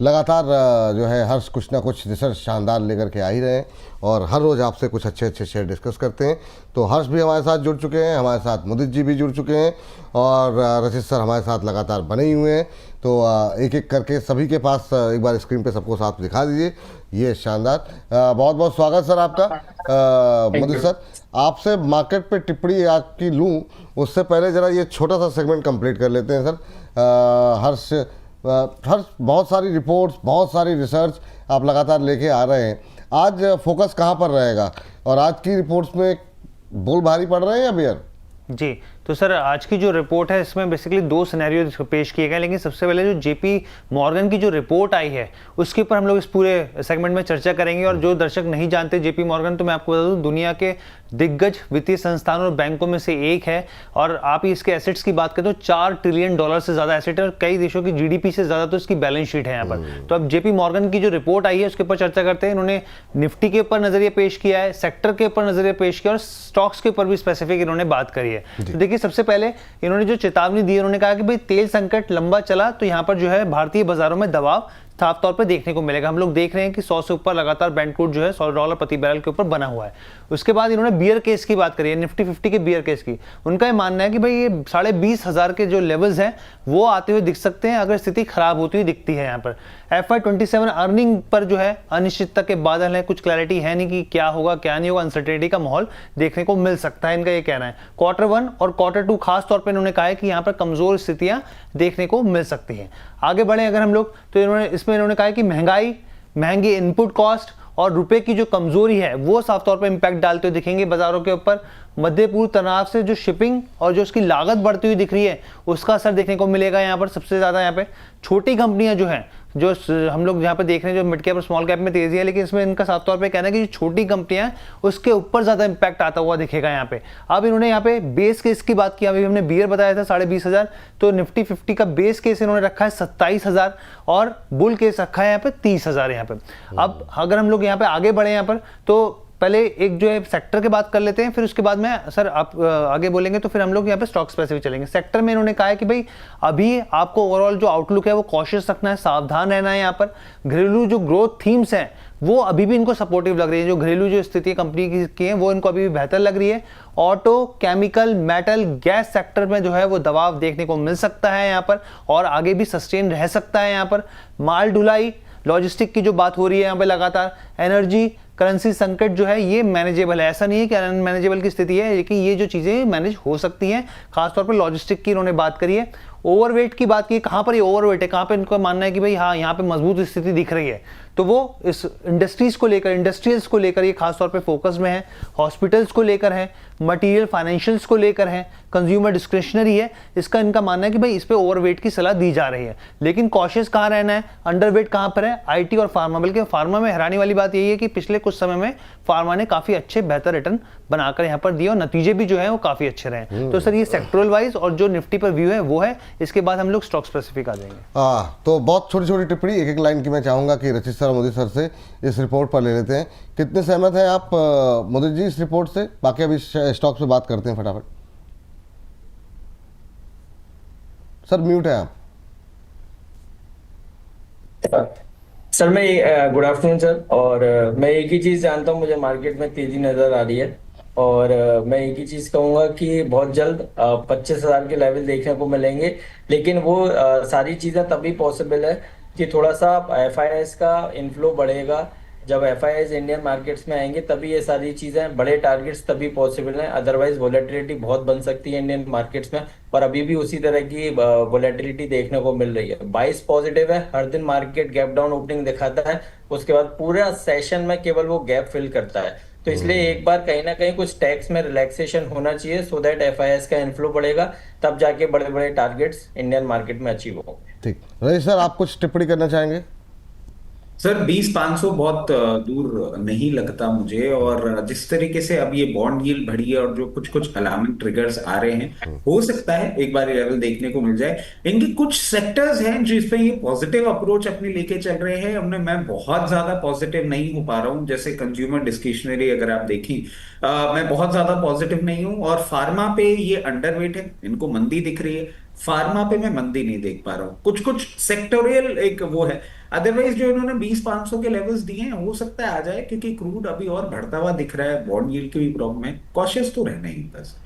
लगातार जो है हर्ष कुछ ना कुछ रिसर्च शानदार लेकर के आ ही रहे हैं और हर रोज़ आपसे कुछ अच्छे अच्छे शेयर डिस्कस करते हैं। तो हर्ष भी हमारे साथ जुड़ चुके हैं, हमारे साथ मुदित जी भी जुड़ चुके हैं और रचित सर हमारे साथ लगातार बने ही हुए हैं। तो एक एक करके सभी के पास एक बार स्क्रीन पे सबको साथ दिखा दीजिए। ये शानदार, बहुत बहुत स्वागत सर आपका। मुदित सर, आपसे मार्केट पे टिप्पणी आपकी लूँ उससे पहले ज़रा ये छोटा सा सेगमेंट कंप्लीट कर लेते हैं सर। हर्ष बहुत सारी रिपोर्ट्स, बहुत सारी रिसर्च आप लगातार लेके आ रहे हैं। आज फोकस कहाँ पर रहेगा और आज की रिपोर्ट्स में बुल भारी पड़ रहे हैं या बियर? जी, तो सर आज की जो रिपोर्ट है इसमें बेसिकली दो सिनेरियो पेश किए गए, लेकिन सबसे पहले जो जेपी मॉर्गन की जो रिपोर्ट आई है उसके ऊपर हम लोग इस पूरे सेगमेंट में चर्चा करेंगे। और जो दर्शक नहीं जानते जेपी मॉर्गन, तो मैं आपको बता दूं दुनिया के दिग्गज वित्तीय संस्थानों और बैंकों में से एक है और आप इसके एसेट्स की बात करें तो $4 ट्रिलियन से ज्यादा एसेट है और कई देशों की जीडीपी से ज्यादा तो इसकी बैलेंस शीट है यहाँ पर। तो अब जेपी मॉर्गन की जो रिपोर्ट आई है उसके ऊपर चर्चा करते हैं। इन्होंने निफ्टी के ऊपर नजरिया पेश किया है, सेक्टर के ऊपर नजरिया पेश किया और स्टॉक्स के ऊपर भी स्पेसिफिक इन्होंने बात करी है। तो देखिए, सबसे पहले इन्होंने जो चेतावनी दी, उन्होंने कहा कि भाई तेल संकट लंबा चला तो यहां पर जो है भारतीय बाजारों में दबाव साफ तौर पे देखने को मिलेगा। हम लोग देख रहे हैं कि 100 से ऊपर लगातार ब्रेंट क्रूड जो है $100 प्रति बैरल के ऊपर बना हुआ है। उसके बाद इन्होंने बियर केस की बात करी है, निफ्टी 50 के बियर केस की। उनका ये मानना है कि भाई ये 20,500 के जो लेवल्स हैं वो आते हुए दिख सकते हैं अगर स्थिति खराब होती हुई दिखती है। यहाँ पर FY27 अर्निंग पर जो है अनिश्चितता के बादल है, कुछ क्लैरिटी है नहीं कि क्या होगा क्या नहीं होगा, अनसर्टेनिटी का माहौल देखने को मिल सकता है, इनका ये कहना है। Q1 और Q2 खास तौर पर इन्होंने कहा है कि यहाँ पर कमजोर स्थितियां देखने को मिल सकती हैं। आगे बढ़े अगर हम लोग, तो इन्होंने कहा है कि महंगी इनपुट कॉस्ट और रुपए की जो कमजोरी है वो साफ तौर पर इंपैक्ट डालते हुए दिखेंगे बाजारों के ऊपर। मध्य पूर्व तनाव से जो शिपिंग और जो उसकी लागत बढ़ती हुई दिख रही है उसका असर देखने को मिलेगा। यहाँ पर सबसे ज्यादा यहाँ पे छोटी कंपनियां जो हैं, जो हम लोग यहाँ पे देख रहे हैं, जो मिड कैप और स्मॉल कैप में तेजी है, लेकिन इसमें इनका साफ तौर पे कहना है कि जो छोटी कंपनियां हैं उसके ऊपर ज्यादा इंपैक्ट आता हुआ दिखेगा यहाँ पे। अब इन्होंने यहाँ पे बेस केस की बात की, अभी हमने बियर बताया था 20,500, तो निफ्टी 50 का बेस केस इन्होंने रखा है 27,000 और बुल केस रखा है यहाँ पे 30,000 यहाँ पे। अब अगर हम लोग यहाँ पे आगे बढ़े यहाँ पर, तो पहले एक जो है सेक्टर की बात कर लेते हैं, फिर उसके बाद में सर आप आगे बोलेंगे तो फिर हम लोग यहाँ पे स्टॉक स्पेसिफिक चलेंगे। सेक्टर में इन्होंने कहा है कि भाई अभी आपको ओवरऑल जो आउटलुक है वो कॉशियस रखना है, सावधान रहना है। यहाँ पर घरेलू जो ग्रोथ थीम्स हैं वो अभी भी इनको सपोर्टिव लग रही है, जो घरेलू जो स्थिति कंपनी की है वो इनको अभी भी बेहतर लग रही है। Auto, chemical, metal, gas sector में जो है वो दबाव देखने को मिल सकता है यहाँ पर और आगे भी सस्टेन रह सकता है। यहाँ पर माल ढुलाई, लॉजिस्टिक की जो बात हो रही है यहाँ पे लगातार, एनर्जी, करेंसी संकट जो है ये मैनेजेबल है, ऐसा नहीं है कि अनमैनेजेबल की स्थिति है, लेकिन ये जो चीजें मैनेज हो सकती हैं। खासतौर पर लॉजिस्टिक की इन्होंने बात करी है। ओवरवेट की बात की, कहां पर ये ओवरवेट है, कहां पे इनको मानना है कि भाई हाँ यहाँ पे मजबूत स्थिति दिख रही है, तो वो इस इंडस्ट्रीज को लेकर, इंडस्ट्रियल्स को लेकर ये खासतौर पे फोकस में है, हॉस्पिटल्स को लेकर है, मटेरियल फाइनेंशियल्स को लेकर है, कंज्यूमर डिस्क्रिशनरी है। इसका इनका मानना है कि भाई इस पे ओवरवेट की सलाह दी जा रही है, लेकिन कॉशियस कहाँ रहना है, अंडरवेट कहाँ पर है, आईटी और फार्मा। बल्कि फार्मा में हैरानी वाली बात यही है कि पिछले कुछ समय में फार्मा ने काफी अच्छे बेहतर रिटर्न बनाकर यहाँ पर दिए और नतीजे भी जो है वो काफी अच्छे रहे। तो सर ये सेक्टरल वाइज और जो निफ्टी पर व्यू है वो है। इसके बाद हम लोग स्टॉक स्पेसिफिक आ जाएंगे। तो बहुत छोटी छोटी टिप्पणी एक एक लाइन की मैं चाहूंगा कि रचित सर, मुदित सर से इस रिपोर्ट पर ले लेते हैं। कितने सहमत हैं आप मुदित जी इस रिपोर्ट से? बाकी अभी स्टॉक्स पे बात करते हैं फटाफट। सर म्यूट है आप। सर मैं गुड आफ्टरनून सर। और मैं एक ही चीज जानता हूँ, मुझे मार्केट में तेजी नजर आ रही है और मैं एक ही चीज कहूंगा कि बहुत जल्द 25,000 के लेवल देखने को मिलेंगे। लेकिन वो सारी चीजें तभी पॉसिबल है कि थोड़ा सा FIIs का इनफ्लो बढ़ेगा। जब FIIs इंडियन मार्केट्स में आएंगे तभी ये सारी चीजें, बड़े टारगेट्स तभी पॉसिबल हैं। अदरवाइज वोलेटिलिटी बहुत बन सकती है इंडियन मार्केट्स में और अभी भी उसी तरह की वोलेटिलिटी देखने को मिल रही है। 22 पॉजिटिव है, हर दिन मार्केट गैप डाउन ओपनिंग दिखाता है, उसके बाद पूरा सेशन में केवल वो गैप फिल करता है। तो इसलिए एक बार कहीं ना कहीं कुछ टैक्स में रिलैक्सेशन होना चाहिए, सो दैट FIIs का इनफ्लो बढ़ेगा, तब जाके बड़े बड़े टारगेट्स इंडियन मार्केट में अचीव होंगे। ठीक, रही सर आप कुछ टिप्पणी करना चाहेंगे? सर 20,500 बहुत दूर नहीं लगता मुझे। और जिस तरीके से अब ये बॉन्ड यील्ड बढ़ी है और जो कुछ कुछ अलार्मिंग ट्रिगर्स आ रहे हैं, हो सकता है एक बार ये लेवल देखने को मिल जाए। इनके कुछ सेक्टर्स हैं जिस पे ये पॉजिटिव अप्रोच अपनी लेके चल रहे हैं, उनमें मैं बहुत ज्यादा पॉजिटिव नहीं हो पा रहा हूं। जैसे कंज्यूमर डिस्क्रिशनरी अगर आप देखें, मैं बहुत ज्यादा पॉजिटिव नहीं हूं। और फार्मा पे ये अंडरवेट है, इनको मंदी दिख रही है। फार्मा पे मैं मंदी नहीं देख पा रहा हूँ, कुछ कुछ सेक्टोरियल एक वो है। अदरवाइज जो इन्होंने 20-500 के लेवल्स दिए हैं हो सकता है आ जाए, क्योंकि क्रूड अभी और बढ़ता हुआ दिख रहा है, बॉन्ड यील्ड की भी प्रॉब्लम है, कॉशियस तो रहना ही बस।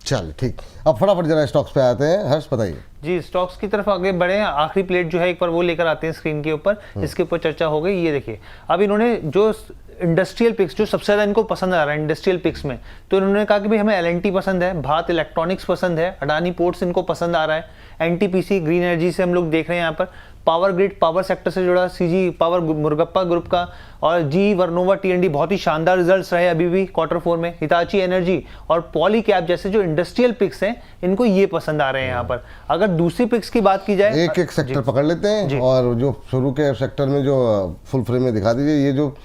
चलिए ठीक। अब फटाफट जरा स्टॉक्स पे आते हैं, हर्ष बताइए। जी, स्टॉक्स की तरफ आगे बढ़े हैं। आखिरी प्लेट जो है एक बार वो लेकर आते हैं स्क्रीन के ऊपर, इसके ऊपर चर्चा हो गई। ये देखिए, अब इन्होंने जो इंडस्ट्रियल पिक्स जो सबसे ज़्यादा इनको पसंद आ रहा है इंडस्ट्रियल पिक्स में, तो इन्होंने कहा कि भाई हमें एलएनटी पसंद है, भारत इलेक्ट्रॉनिक्स पसंद है, अडानी पोर्ट्स इनको पसंद आ रहा है, एनटीपीसी ग्रीन एनर्जी से हम लोग देख रहे हैं यहाँ पर, पावर ग्रिड पावर सेक्टर से जुड़ा सीजी पावर मुर्गप्पा ग्रुप का, और जी वर्नोवा टीएनडी बहुत ही शानदार रिजल्ट्स रहे अभी भी Q4 में, हिताची एनर्जी और पॉली कैप जैसे जो इंडस्ट्रियल पिक्स हैं इनको ये पसंद आ रहे हैं यहाँ पर। अगर दूसरी पिक्स की बात की जाए, एक एक सेक्टर पकड़ लेते हैं, और जो शुरू के सेक्टर में जो फुल फ्रेम में दिखा दीजिए। ये जो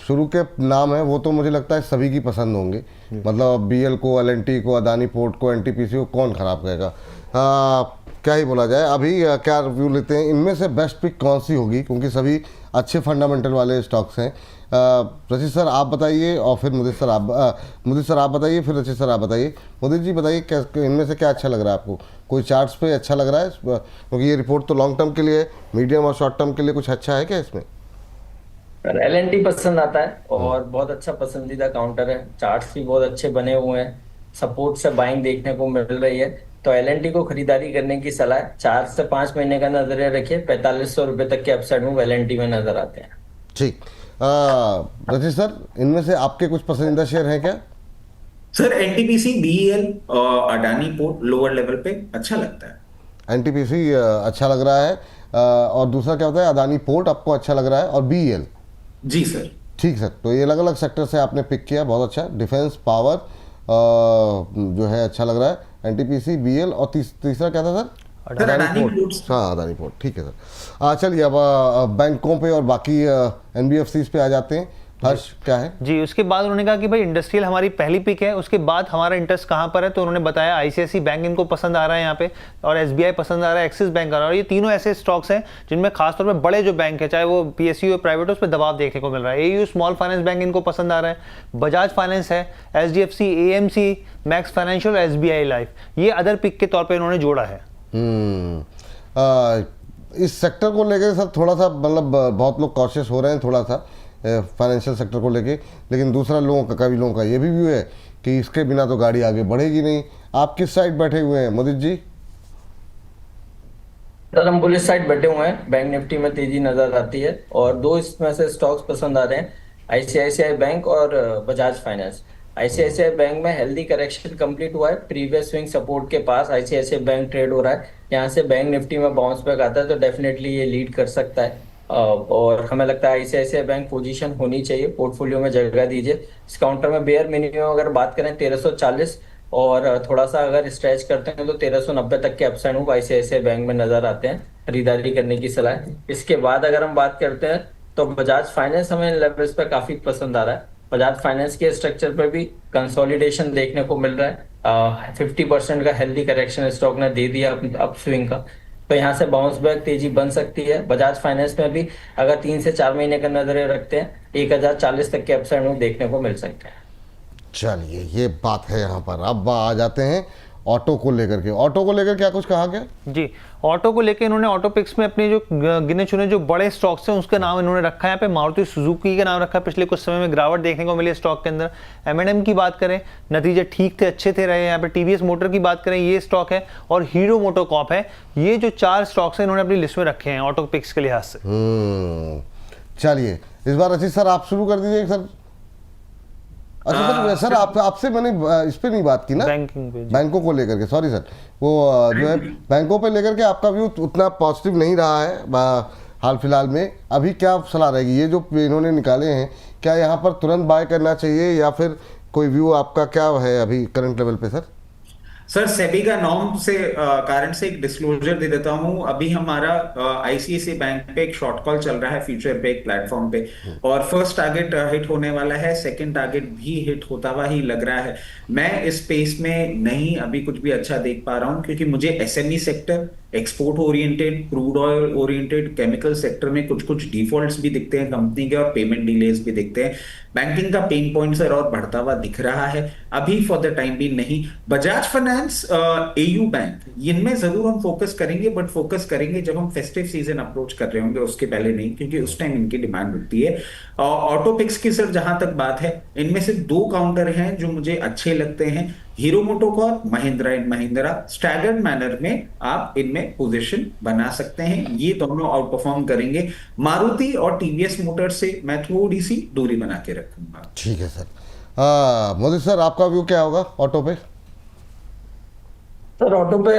शुरू के नाम है वो तो मुझे लगता है सभी की पसंद होंगे, मतलब बीएल को, एलएनटी को, अदानी पोर्ट को, एनटीपीसी को कौन खराब कहेगा। क्या ही बोला जाए। अभी क्या रिव्यू लेते हैं, इनमें से बेस्ट पिक कौन सी होगी, क्योंकि सभी अच्छे फंडामेंटल वाले स्टॉक्स हैं। रचित सर आप बताइए, और फिर मुदित सर आप बताइए, फिर रचित सर आप बताइए। मुदित जी बताइए, इनमें से क्या अच्छा लग रहा है आपको? कोई चार्ट्स पे अच्छा लग रहा है, क्योंकि ये रिपोर्ट तो लॉन्ग टर्म के लिए है, मीडियम और शॉर्ट टर्म के लिए कुछ अच्छा है क्या इसमें? एलएनटी पसंद आता है और बहुत अच्छा पसंदीदा काउंटर है, चार्ट्स भी बहुत अच्छे बने हुए हैं, सपोर्ट से बाइंग देखने को मिल रही है, तो एलएनटी को खरीदारी करने की सलाह है। 4 से 5 महीने का नजरिया रखिए, 4500 रुपए तक के अपसाइड मूव एलएनटी में नजर आते हैं। ठीक। रचित सर, इनमें से आपके कुछ पसंदीदा शेयर हैं क्या? सर एनटीपीसी, बीईएल और अडानी पोर्ट लोअर लेवल पे अच्छा लगता है। एनटीपीसी अच्छा लग रहा है, और दूसरा क्या होता है, अदानी पोर्ट आपको अच्छा लग रहा है, और बीईएल। जी सर। ठीक सर, तो ये अलग अलग सेक्टर से आपने पिक किया, बहुत अच्छा। डिफेंस, पावर जो है अच्छा लग रहा है, एनटीपीसी, बीएल, और तीसरा क्या था सर? अडानी पोर्ट्स। हाँ, अदानी पोर्ट, ठीक है सर। चलिए अब बैंकों पे और बाकी एनबीएफसीज पे आ जाते हैं। हर्ष क्या है? जी, उसके बाद उन्होंने कहा कि भाई इंडस्ट्रियल हमारी पहली पिक है, उसके बाद हमारा इंटरेस्ट कहाँ पर है, तो उन्होंने बताया आईसीआईसी बैंक इनको पसंद आ रहा है यहाँ पे, और एसबीआई पसंद आ रहा है, एक्सिस बैंक आ रहा है, और ये तीनों ऐसे स्टॉक्स हैं जिनमें खासतौर पर बड़े जो बैंक है, चाहे वो पीएसयू या प्राइवेट, उस पर दबाव देखने को मिल रहा है। एयू स्मॉल फाइनेंस बैंक इनको पसंद आ रहा है, बजाज फाइनेंस है, HDFC, AMC, max financial, SBI life, ये अदर पिक के तौर पर इन्होंने जोड़ा है। इस सेक्टर को लेकर सर थोड़ा सा मतलब बहुत लोग कॉशियस हो रहे हैं थोड़ा सा फाइनेंशियल सेक्टर को लेके, लेकिन दूसरा कभी लोगों का ये भी व्यू है कि इसके बिना तो गाड़ी आगे बढ़ेगी नहीं। आप किस साइड बैठे हुए हैं मुदित जी? सर हम बुलिश साइड बैठे हुए हैं, बैंक निफ्टी में तेजी नजर आती है, और दो इसमें से स्टॉक्स पसंद आ रहे हैं, आईसीआईसीआई बैंक और बजाज फाइनेंस। आईसीआईसीआई बैंक में हेल्दी करेक्शन कंप्लीट हुआ है, प्रीवियस स्विंग सपोर्ट के पास आईसीआईसीआई बैंक ट्रेड हो रहा है, यहाँ से बैंक निफ्टी में बाउंस बैक आता है तो डेफिनेटली ये लीड कर सकता है, और हमें लगता है आईसीआईसीआई बैंक पोजीशन होनी चाहिए, पोर्टफोलियो में जगह दीजिए। इस काउंटर में बेयर मिनिमम अगर बात करें 1340, और थोड़ा सा अगर स्ट्रेच करते हैं तो 1390 तक के अपसाइड मूव आईसीआईसीआई बैंक में नजर आते हैं, खरीदारी करने की सलाह है। इसके बाद अगर हम बात करते हैं तो बजाज फाइनेंस हमें लेवल्स पे काफी पसंद आ रहा है, बजाज फाइनेंस के स्ट्रक्चर पर भी कंसोलिडेशन देखने को मिल रहा है, 50% का हेल्दी करेक्शन स्टॉक ने दे दिया अप स्विंग का, तो यहाँ से बाउंस बैक तेजी बन सकती है। बजाज फाइनेंस में भी अगर 3 से 4 महीने का नजरिया रखते हैं 1040 तक के अपसाइड मूव देखने को मिल सकते हैं। चलिए ये बात है यहाँ पर। अब आ जाते हैं ऑटो को लेकर के। ऑटो को लेकर क्या कुछ कहा गया? जी, ऑटो को लेकर इन्होंने ऑटो पिक्स में अपने जो गिने चुने जो बड़े स्टॉक्स हैं उसका नाम इन्होंने रखा है यहाँ पे, मारुति सुजुकी का नाम रखा है। पिछले कुछ समय में गिरावट देखने को मिली स्टॉक के अंदर। एम&एम की बात करें, नतीजे ठीक थे, अच्छे थे रहे। यहाँ पे टीवीएस मोटर की बात करें, ये स्टॉक है, और हीरो मोटोकॉर्प है। ये जो 4 स्टॉक्स हैं इन्होंने अपनी लिस्ट में रखे हैं ऑटो पिक्स के लिहाज से। चलिए इस बार रचित सर आप शुरू कर दीजिए सर। अच्छा सर आपसे मैंने इस पे नहीं बात की ना, बैंकों को लेकर के, सॉरी सर, वो जो है बैंकों पे लेकर के आपका व्यू उतना पॉजिटिव नहीं रहा है हाल फिलहाल में। अभी क्या सलाह रहेगी, ये जो इन्होंने निकाले हैं क्या यहाँ पर तुरंत बाय करना चाहिए, या फिर कोई व्यू आपका क्या है अभी करंट लेवल पे सर? सर सेबी का नॉर्म से कारण से एक डिस्क्लोजर दे देता हूं। अभी हमारा आईसीआईसीआई बैंक पे एक शॉर्ट कॉल चल रहा है फ्यूचर पे एक प्लेटफॉर्म पे, और फर्स्ट टारगेट हिट होने वाला है, सेकंड टारगेट भी हिट होता हुआ ही लग रहा है। मैं इस स्पेस में नहीं अभी कुछ भी अच्छा देख पा रहा हूं, क्योंकि मुझे SME sector, export oriented, crude oil oriented, chemical sector में कुछ कुछ डिफॉल्ट्स भी दिखते हैं कंपनी के और पेमेंट डिलेज भी दिखते हैं। बैंकिंग का पेन पॉइंट सर और बढ़ता हुआ दिख रहा है, अभी फॉर द टाइम भी नहीं। बजाज फाइनेंस, एयू बैंक, इनमें जरूर हम फोकस करेंगे, बट फोकस करेंगे जब हम फेस्टिव सीजन अप्रोच कर रहे होंगे, उसके पहले नहीं, क्योंकि उस टाइम इनकी डिमांड होती है। ऑटो पिक्स की सर जहां तक बात है, इनमें से दो काउंटर हैं जो मुझे अच्छे लगते हैं, hero MotoCorp, Mahindra and Mahindra. Staggered manner में आप इनमें पोजीशन बना सकते हैं, ये दोनों आउट परफॉर्म करेंगे। मारुति और टीवीएस मोटर्स से मैं थोड़ी सी दूरी बना के रखूंगा। ठीक है सर। मोदी सर, आपका व्यू क्या होगा ऑटो पे? सर ऑटो पे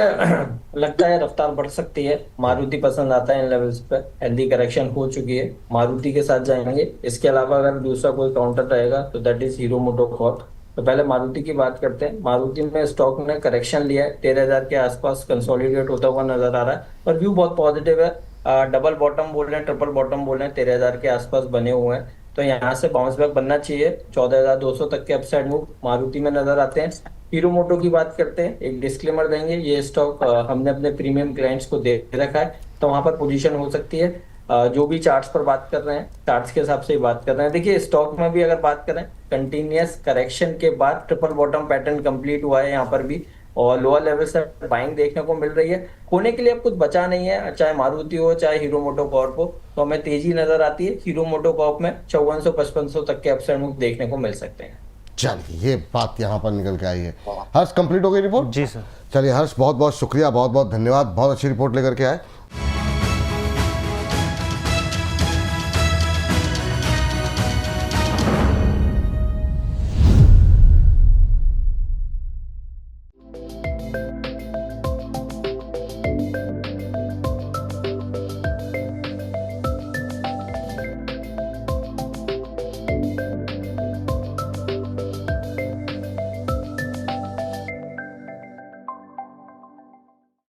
लगता है रफ्तार बढ़ सकती है, मारुति पसंद आता है इन लेवल्स पे, हेल्दी करेक्शन हो चुकी है, मारुति के साथ जाएंगे। इसके अलावा अगर दूसरा कोई काउंटर रहेगा तो दैट इज हीरो मोटोकॉर्प। तो पहले मारुति की बात करते हैं। मारुति में स्टॉक ने करेक्शन लिया है, 13,000 के आसपास कंसोलिडेट होता हुआ नजर आ रहा है, और व्यू बहुत पॉजिटिव है। डबल बॉटम बोल रहे हैं, ट्रिपल बॉटम बोल रहे हैं, 13,000 के आसपास बने हुए हैं, तो यहाँ से बाउंस बैक बनना चाहिए। 14,200 तक के अपसाइड मूव मारुति में नजर आते हैं। हीरो मोटो की बात करते हैं, एक डिस्क्लेमर देंगे, ये स्टॉक हमने अपने प्रीमियम क्लाइंट्स को दे रखा है, तो वहां पर पोजीशन हो सकती है। जो भी चार्ट्स पर बात कर रहे हैं, चार्ट्स के हिसाब से ही बात कर रहे हैं। देखिए स्टॉक में भी अगर बात करें, कंटिन्यूअस करेक्शन के बाद ट्रिपल बॉटम पैटर्न कंप्लीट हुआ है यहाँ पर भी, और लोअर लेवल से बाइंग देखने को मिल रही है। होने के लिए अब कुछ बचा नहीं है, चाहे मारुति हो चाहे हीरो मोटोकॉर्प हो, तो हमें तेजी नजर आती है। हीरो मोटोकॉर्प में 5400-5500 तक के अपसाइड मूव देखने को मिल सकते हैं। चलिए, ये बात यहाँ पर निकल के आई है। हर्ष, कंप्लीट हो गई रिपोर्ट? जी सर। चलिए हर्ष, बहुत बहुत शुक्रिया, बहुत बहुत धन्यवाद, बहुत अच्छी रिपोर्ट लेकर के आए।